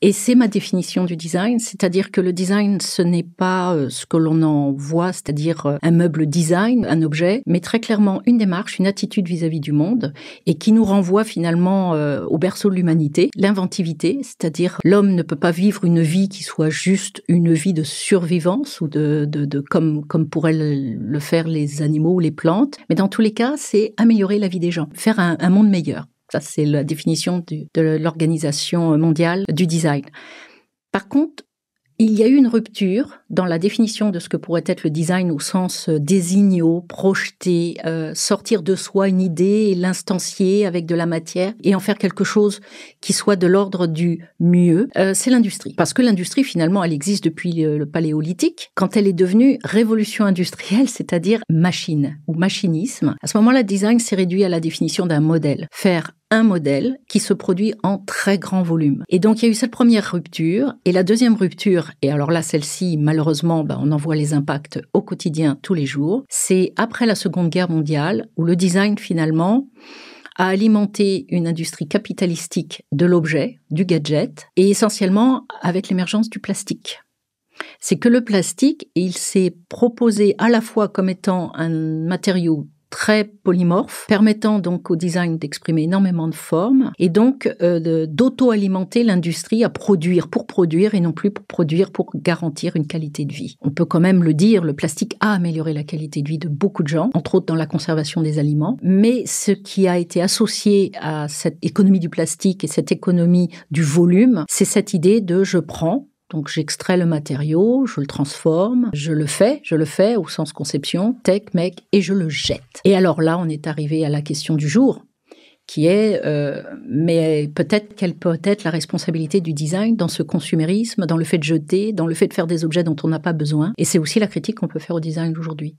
Et c'est ma définition du design, c'est-à-dire que le design, ce n'est pas ce que l'on en voit, c'est-à-dire un meuble design, un objet, mais très clairement une démarche, une attitude vis-à-vis du monde, et qui nous renvoie finalement au berceau de l'humanité, l'inventivité, c'est-à-dire l'homme ne peut pas vivre une vie qui soit juste une vie de survivance ou de comme pourraient le faire les animaux ou les plantes, mais dans tous les cas, c'est améliorer la vie des gens, faire un monde meilleur. Ça, c'est la définition de l'Organisation mondiale du design. Par contre, il y a eu une rupture dans la définition de ce que pourrait être le design au sens désignio, projeter, sortir de soi une idée et l'instancier avec de la matière et en faire quelque chose qui soit de l'ordre du mieux. C'est l'industrie. Parce que l'industrie, finalement, elle existe depuis le paléolithique, quand elle est devenue révolution industrielle, c'est-à-dire machine ou machinisme. À ce moment-là, le design s'est réduit à la définition d'un modèle. Faire un modèle qui se produit en très grand volume. Et donc, il y a eu cette première rupture. Et la deuxième rupture, et alors là, celle-ci, malheureusement, on en voit les impacts au quotidien tous les jours, c'est après la Seconde Guerre mondiale, où le design, finalement, a alimenté une industrie capitalistique de l'objet, du gadget, et essentiellement avec l'émergence du plastique. C'est que le plastique, il s'est proposé à la fois comme étant un matériau très polymorphe, permettant donc au design d'exprimer énormément de formes et donc d'auto-alimenter l'industrie à produire pour produire et non plus pour produire pour garantir une qualité de vie. On peut quand même le dire, le plastique a amélioré la qualité de vie de beaucoup de gens, entre autres dans la conservation des aliments, mais ce qui a été associé à cette économie du plastique et cette économie du volume, c'est cette idée de je prends, donc j'extrais le matériau, je le transforme, je le fais au sens conception, tech, mec, et je le jette. Et alors là, on est arrivé à la question du jour, qui est, mais peut-être quelle peut être la responsabilité du design dans ce consumérisme, dans le fait de jeter, dans le fait de faire des objets dont on n'a pas besoin. Et c'est aussi la critique qu'on peut faire au design aujourd'hui.